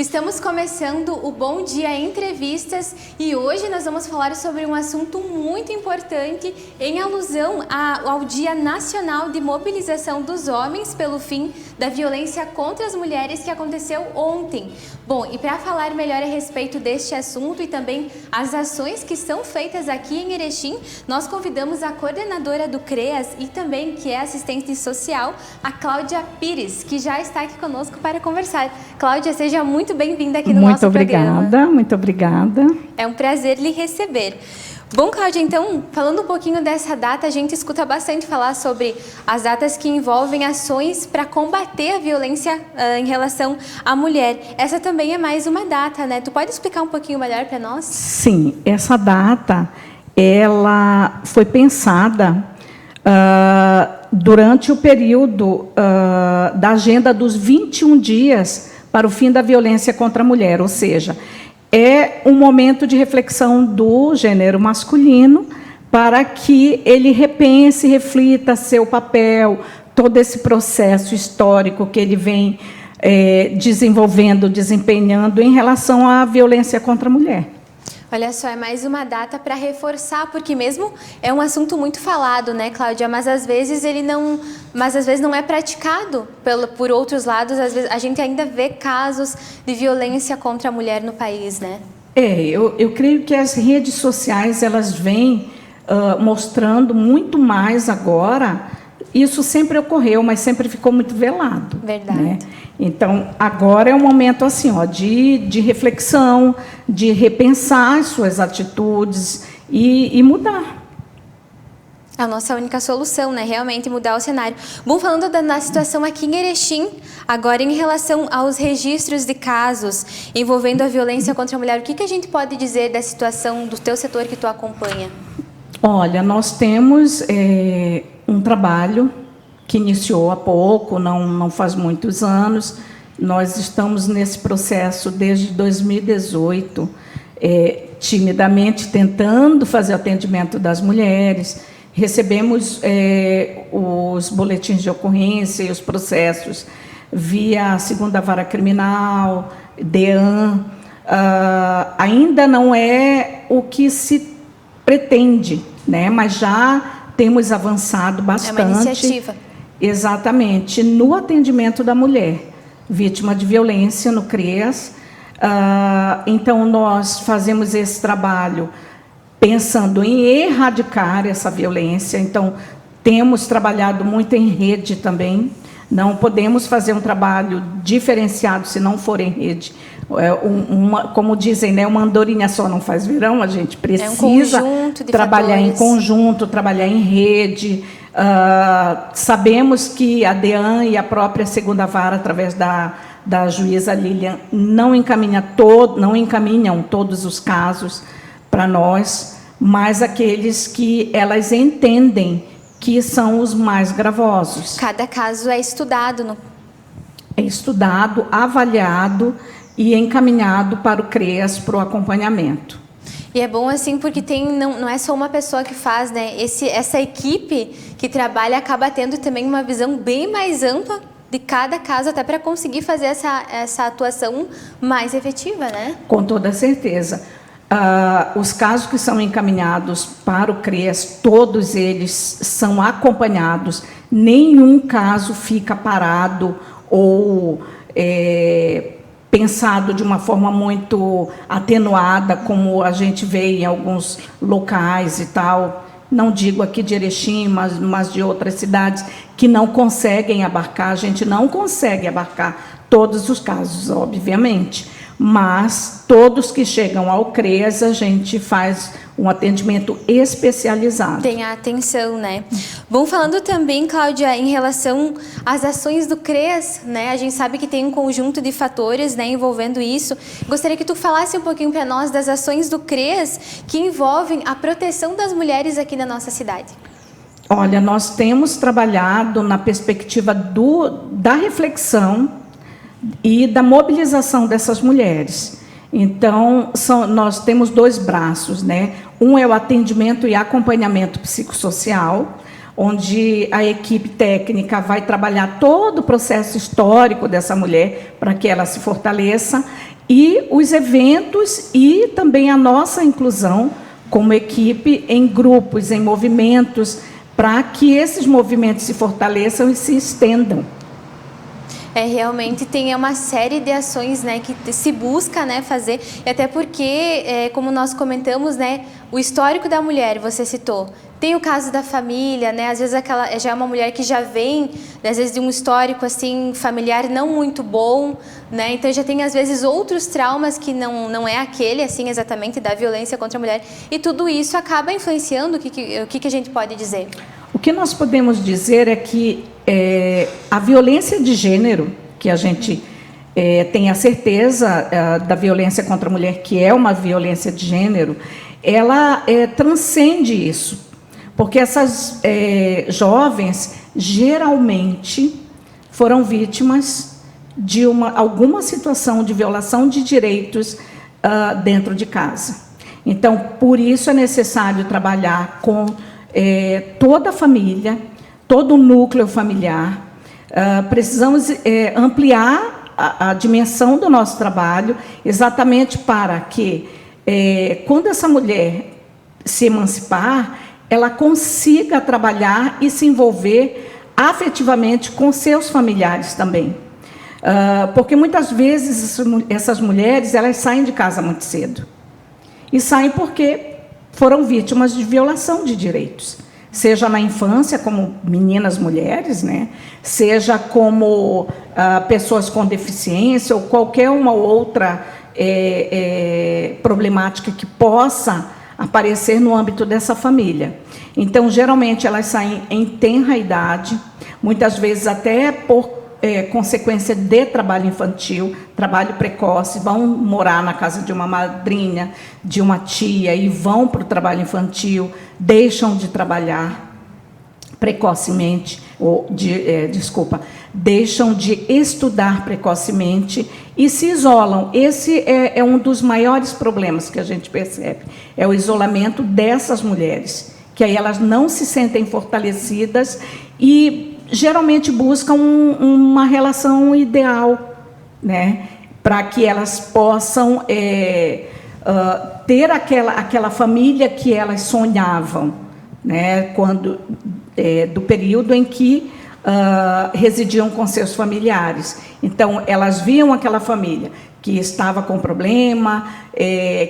Estamos começando o Bom Dia Entrevistas e hoje nós vamos falar sobre um assunto muito importante em alusão ao Dia Nacional de Mobilização dos Homens pelo fim da violência contra as mulheres que aconteceu ontem. Bom, e para falar melhor a respeito deste assunto e também as ações que são feitas aqui em Erechim, nós convidamos a coordenadora do CREAS e também que é assistente social, a Cláudia Pires, que já está aqui conosco para conversar. Cláudia, seja muito bem-vinda aqui no nosso programa. Muito obrigada. É um prazer lhe receber. Bom, Cláudia, então, falando um pouquinho dessa data, a gente escuta bastante falar sobre as datas que envolvem ações para combater a violência em relação à mulher. Essa também é mais uma data, né? Tu pode explicar um pouquinho melhor para nós? Sim, essa data, ela foi pensada durante o período da agenda dos 21 dias para o fim da violência contra a mulher, ou seja, é um momento de reflexão do gênero masculino para que ele repense, reflita seu papel, todo esse processo histórico que ele vem desenvolvendo, desempenhando em relação à violência contra a mulher. Olha só, é mais uma data para reforçar, porque mesmo é um assunto muito falado, né, Cláudia? Mas às vezes não é praticado por outros lados. Às vezes a gente ainda vê casos de violência contra a mulher no país, né? Eu creio que as redes sociais elas vêm mostrando muito mais agora. Isso sempre ocorreu, mas sempre ficou muito velado. Verdade. Né? Então, agora é um momento assim, de reflexão, de repensar as suas atitudes e mudar. A nossa única solução, né? Realmente mudar o cenário. Bom, falando da situação aqui em Erechim, agora em relação aos registros de casos envolvendo a violência contra a mulher, o que a gente pode dizer da situação do teu setor que tu acompanha? Olha, nós temos um trabalho que iniciou há pouco, não faz muitos anos. Nós estamos nesse processo desde 2018, timidamente tentando fazer o atendimento das mulheres. Recebemos os boletins de ocorrência e os processos via a 2ª Vara Criminal, DEAN. Ainda não é o que se pretende, né? Mas já temos avançado bastante. É uma iniciativa. Exatamente, no atendimento da mulher vítima de violência no CREAS. Então, nós fazemos esse trabalho pensando em erradicar essa violência. Então, temos trabalhado muito em rede também. Não podemos fazer um trabalho diferenciado se não for em rede. Como dizem, né, uma andorinha só não faz verão, a gente precisa trabalhar em conjunto, trabalhar em rede. Sabemos que a DEAN e a própria 2ª Vara, através da juíza Lilian, não encaminham todos os casos para nós, mas aqueles que elas entendem que são os mais gravosos. Cada caso é estudado. É estudado, avaliado e encaminhado para o CREAS, para o acompanhamento. E é bom assim porque não é só uma pessoa que faz, né? Essa equipe que trabalha acaba tendo também uma visão bem mais ampla de cada caso, até para conseguir fazer essa atuação mais efetiva, né? Com toda certeza. Os casos que são encaminhados para o CREAS, todos eles são acompanhados, nenhum caso fica parado ou pensado de uma forma muito atenuada, como a gente vê em alguns locais e tal. Não digo aqui de Erechim, mas de outras cidades que não conseguem abarcar. A gente não consegue abarcar todos os casos, obviamente, mas todos que chegam ao CREAS, a gente faz um atendimento especializado. Tem a atenção, né? Bom, falando também, Cláudia, em relação às ações do CREAS, né? A gente sabe que tem um conjunto de fatores, né, envolvendo isso. Gostaria que tu falasse um pouquinho para nós das ações do CREAS que envolvem a proteção das mulheres aqui na nossa cidade. Olha, nós temos trabalhado na perspectiva da reflexão e da mobilização dessas mulheres. Então, nós temos 2 braços, né? Um é o atendimento e acompanhamento psicossocial, onde a equipe técnica vai trabalhar todo o processo histórico dessa mulher para que ela se fortaleça, e os eventos e também a nossa inclusão como equipe em grupos, em movimentos, para que esses movimentos se fortaleçam e se estendam. Realmente tem uma série de ações, né, que se busca, né, fazer, e até porque, como nós comentamos, né, o histórico da mulher, você citou, tem o caso da família, né, às vezes aquela já é uma mulher que já vem, às vezes, de um histórico assim familiar não muito bom, né, então já tem às vezes outros traumas que não é aquele assim exatamente da violência contra a mulher, e tudo isso acaba influenciando. O que a gente pode dizer? O que nós podemos dizer é que a violência de gênero, que a gente tem a certeza da violência contra a mulher, que é uma violência de gênero, ela transcende isso, porque essas jovens geralmente foram vítimas de alguma situação de violação de direitos dentro de casa. Então, por isso é necessário trabalhar com toda a família, todo o núcleo familiar. Precisamos ampliar a dimensão do nosso trabalho, exatamente para que, quando essa mulher se emancipar, ela consiga trabalhar e se envolver afetivamente com seus familiares também. Porque muitas vezes essas mulheres elas saem de casa muito cedo. E saem porque foram vítimas de violação de direitos, seja na infância, como meninas, mulheres, né? Seja como pessoas com deficiência ou qualquer uma outra problemática que possa aparecer no âmbito dessa família. Então, geralmente, elas saem em tenra idade, muitas vezes até por consequência de trabalho infantil, trabalho precoce, vão morar na casa de uma madrinha, de uma tia, e vão para o trabalho infantil, deixam de trabalhar precocemente, deixam de estudar precocemente e se isolam. Esse é um dos maiores problemas que a gente percebe, é o isolamento dessas mulheres, que aí elas não se sentem fortalecidas e geralmente buscam uma relação ideal, né, para que elas possam ter aquela família que elas sonhavam, né, do período em que residiam com seus familiares. Então, elas viam aquela família que estava com problema,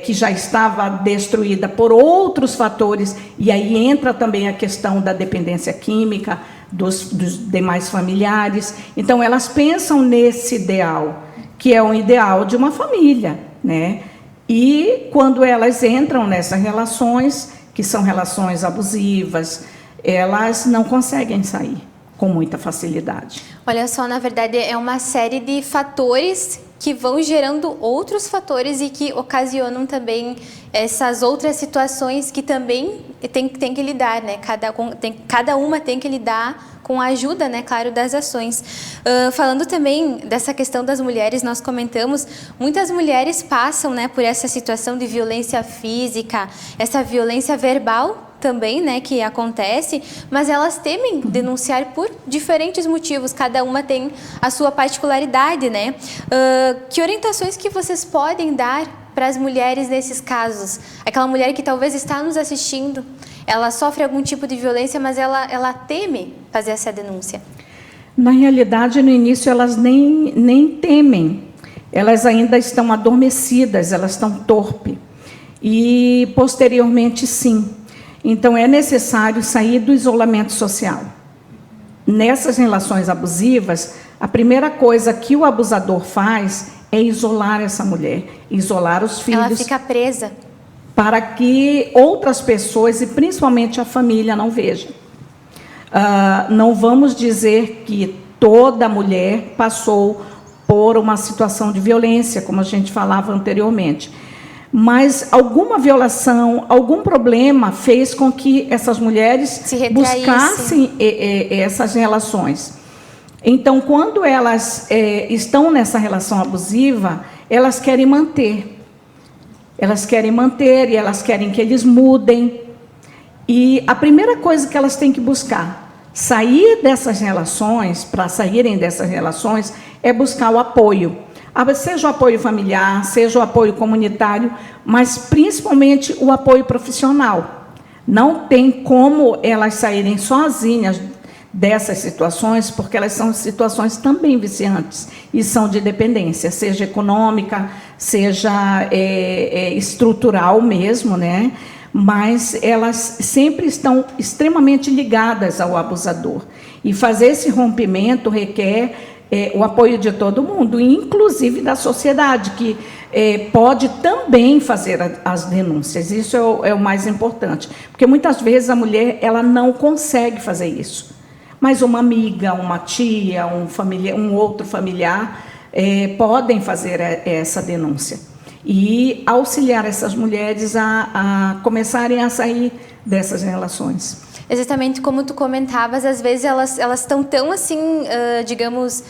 que já estava destruída por outros fatores, e aí entra também a questão da dependência química dos demais familiares. Então, elas pensam nesse ideal, que é um ideal de uma família, né? E quando elas entram nessas relações, que são relações abusivas, elas não conseguem sair com muita facilidade. Olha só, na verdade, é uma série de fatores que vão gerando outros fatores e que ocasionam também essas outras situações que também tem que lidar, né? Cada uma tem que lidar com a ajuda, né, claro, das ações. Falando também dessa questão das mulheres, nós comentamos, muitas mulheres passam, né, por essa situação de violência física, essa violência verbal também, né, que acontece, mas elas temem denunciar por diferentes motivos, cada uma tem a sua particularidade, né? Que orientações que vocês podem dar para as mulheres nesses casos? Aquela mulher que talvez está nos assistindo, ela sofre algum tipo de violência, mas ela teme fazer essa denúncia. Na realidade, no início, elas nem temem, elas ainda estão adormecidas, elas estão torpes, e posteriormente, sim. Então, é necessário sair do isolamento social. Nessas relações abusivas, a primeira coisa que o abusador faz é isolar essa mulher, isolar os filhos. Ela fica presa. Para que outras pessoas, e principalmente a família, não vejam. Não vamos dizer que toda mulher passou por uma situação de violência, como a gente falava anteriormente. Mas alguma violação, algum problema fez com que essas mulheres buscassem essas relações. Então, quando elas estão nessa relação abusiva, elas querem manter. Elas querem manter e elas querem que eles mudem. E a primeira coisa que elas têm que buscar, sair dessas relações, para saírem dessas relações, é buscar o apoio. Seja o apoio familiar, seja o apoio comunitário, mas principalmente o apoio profissional. Não tem como elas saírem sozinhas dessas situações, porque elas são situações também viciantes e são de dependência, seja econômica, seja estrutural mesmo, né? Mas elas sempre estão extremamente ligadas ao abusador. E fazer esse rompimento requer o apoio de todo mundo, inclusive da sociedade, que pode também fazer as denúncias. Isso é o mais importante, porque muitas vezes a mulher ela não consegue fazer isso. Mas uma amiga, uma tia, um outro familiar podem fazer essa denúncia e auxiliar essas mulheres a começarem a sair dessas relações. Exatamente como tu comentavas, às vezes elas estão tão assim, digamos,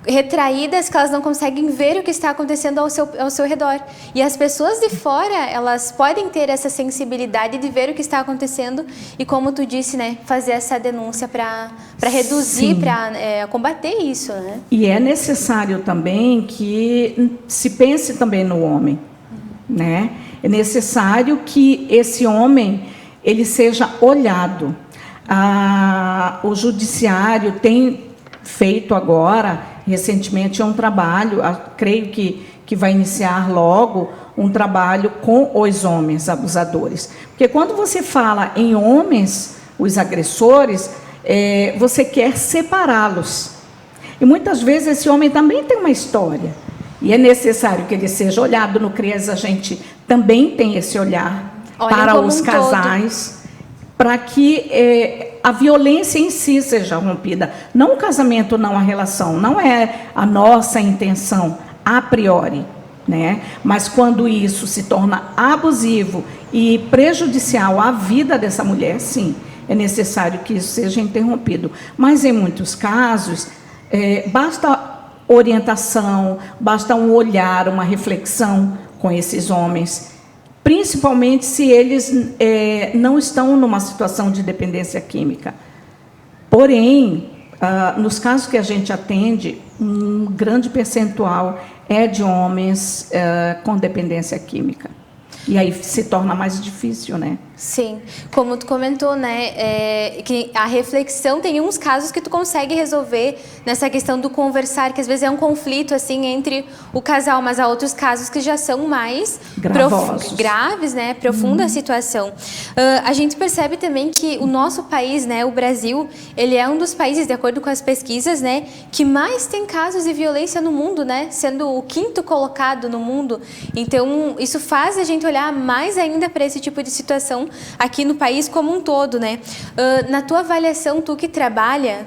retraídas que elas não conseguem ver o que está acontecendo ao seu redor. E as pessoas de fora, elas podem ter essa sensibilidade de ver o que está acontecendo e, como tu disse, né, fazer essa denúncia para reduzir, para combater isso, né? E é necessário também que se pense também no homem, né? É necessário que esse homem ele seja olhado. O judiciário tem feito agora recentemente um trabalho, creio que vai iniciar logo um trabalho com os homens abusadores. Porque quando você fala em homens, os agressores, você quer separá-los. E muitas vezes esse homem também tem uma história. E é necessário que ele seja olhado. No CREAS a gente também tem esse olhar para os casais, para que a violência em si seja rompida. Não o casamento, não a relação, não é a nossa intenção a priori, né? Mas quando isso se torna abusivo e prejudicial à vida dessa mulher, sim, é necessário que isso seja interrompido. Mas em muitos casos, basta orientação, basta um olhar, uma reflexão com esses homens, principalmente se eles não estão numa situação de dependência química. Porém, nos casos que a gente atende, um grande percentual é de homens com dependência química. E aí se torna mais difícil, né? Sim, como tu comentou, né, que a reflexão tem uns casos que tu consegue resolver nessa questão do conversar, que às vezes é um conflito assim entre o casal, mas há outros casos que já são mais graves, né, profunda a situação. A gente percebe também que o nosso país, né, o Brasil, ele é um dos países, de acordo com as pesquisas, né, que mais tem casos de violência no mundo, né, sendo o 5º colocado no mundo. Então, isso faz a gente olhar mais ainda para esse tipo de situação aqui no país como um todo, né? Na tua avaliação, tu que trabalha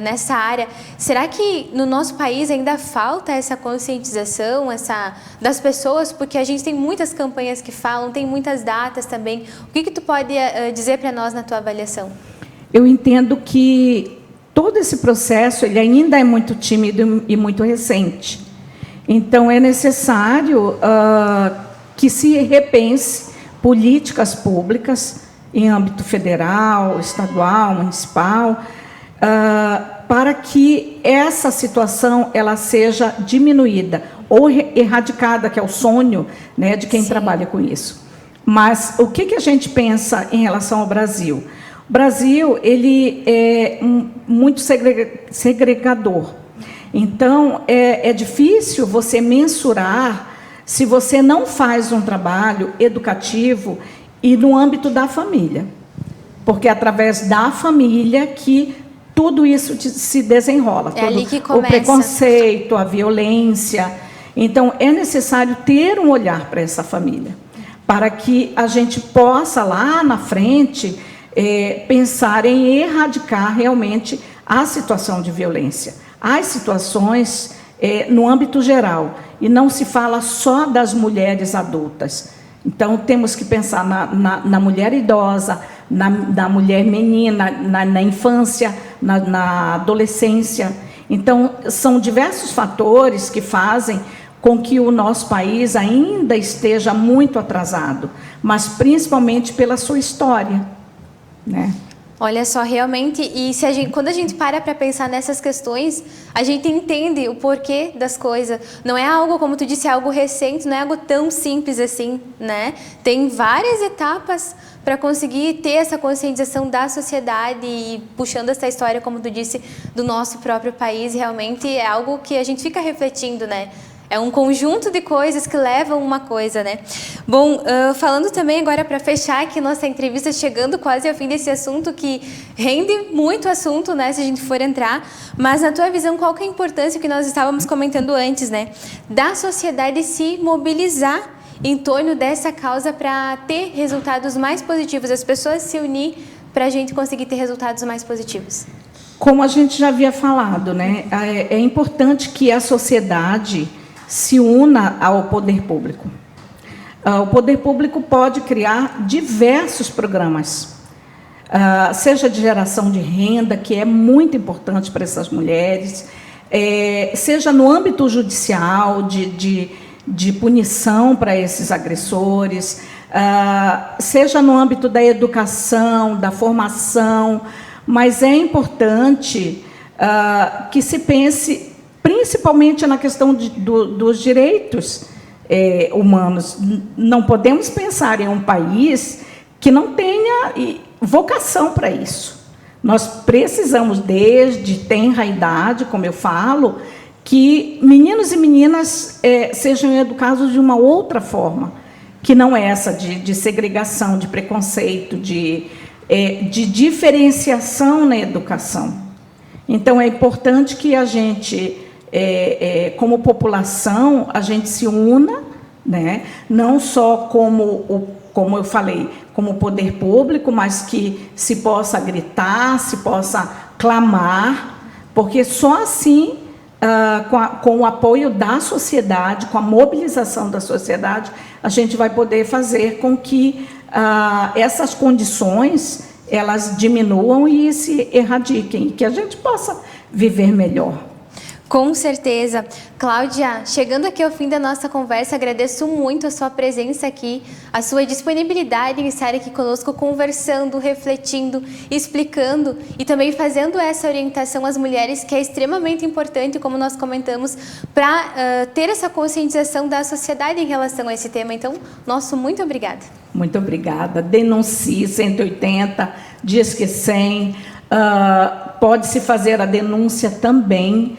nessa área, será que no nosso país ainda falta essa conscientização das pessoas? Porque a gente tem muitas campanhas que falam, tem muitas datas também. O que tu pode dizer para nós na tua avaliação? Eu entendo que todo esse processo ele ainda é muito tímido e muito recente. Então, é necessário que se repense políticas públicas em âmbito federal, estadual, municipal, para que essa situação ela seja diminuída ou erradicada, que é o sonho, né, de quem trabalha com isso. Mas o que a gente pensa em relação ao Brasil? O Brasil ele é muito segregador. Então, é difícil você mensurar se você não faz um trabalho educativo e no âmbito da família. Porque é através da família que tudo isso se desenrola. É ali que começa. O preconceito, a violência. Então, é necessário ter um olhar para essa família, para que a gente possa, lá na frente, pensar em erradicar realmente a situação de violência. As situações no âmbito geral, e não se fala só das mulheres adultas. Então, temos que pensar na mulher idosa, na mulher menina, na infância, na adolescência. Então, são diversos fatores que fazem com que o nosso país ainda esteja muito atrasado, mas principalmente pela sua história, né? Olha só, realmente, e quando a gente para pensar nessas questões, a gente entende o porquê das coisas. Não é algo, como tu disse, é algo recente, não é algo tão simples assim, né? Tem várias etapas para conseguir ter essa conscientização da sociedade e puxando essa história, como tu disse, do nosso próprio país, realmente é algo que a gente fica refletindo, né? É um conjunto de coisas que levam uma coisa, né? Bom, falando também agora para fechar aqui nossa entrevista, chegando quase ao fim desse assunto que rende muito assunto, né? Se a gente for entrar. Mas na tua visão, qual que é a importância que nós estávamos comentando antes, né? Da sociedade se mobilizar em torno dessa causa para ter resultados mais positivos, as pessoas se unir para a gente conseguir ter resultados mais positivos. Como a gente já havia falado, né? É importante que a sociedade se una ao poder público. O poder público pode criar diversos programas, seja de geração de renda, que é muito importante para essas mulheres, seja no âmbito judicial, de punição para esses agressores, seja no âmbito da educação, da formação, mas é importante que se pense principalmente na questão dos direitos humanos. Não podemos pensar em um país que não tenha vocação para isso. Nós precisamos, desde tenra idade, como eu falo, que meninos e meninas sejam educados de uma outra forma, que não é essa de segregação, de preconceito, de diferenciação na educação. Então, é importante que a gente, como população, a gente se una, né? Não só como eu falei, como poder público, mas que se possa gritar, se possa clamar, porque só assim, com o apoio da sociedade, com a mobilização da sociedade, a gente vai poder fazer com que essas condições elas diminuam e se erradiquem, que a gente possa viver melhor. Com certeza. Cláudia, chegando aqui ao fim da nossa conversa, agradeço muito a sua presença aqui, a sua disponibilidade em estar aqui conosco, conversando, refletindo, explicando e também fazendo essa orientação às mulheres, que é extremamente importante, como nós comentamos, para ter essa conscientização da sociedade em relação a esse tema. Então, nosso muito obrigada. Muito obrigada. Denuncie 180, Disque 100, pode-se fazer a denúncia também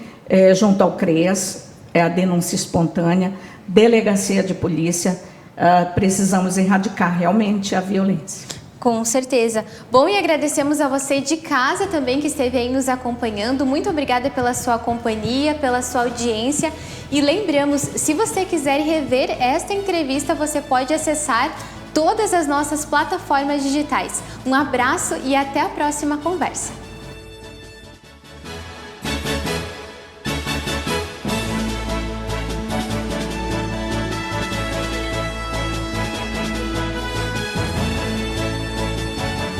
junto ao CREAS, a denúncia espontânea, delegacia de polícia. Precisamos erradicar realmente a violência. Com certeza. Bom, e agradecemos a você de casa também que esteve aí nos acompanhando. Muito obrigada pela sua companhia, pela sua audiência. E lembramos, se você quiser rever esta entrevista, você pode acessar todas as nossas plataformas digitais. Um abraço e até a próxima conversa.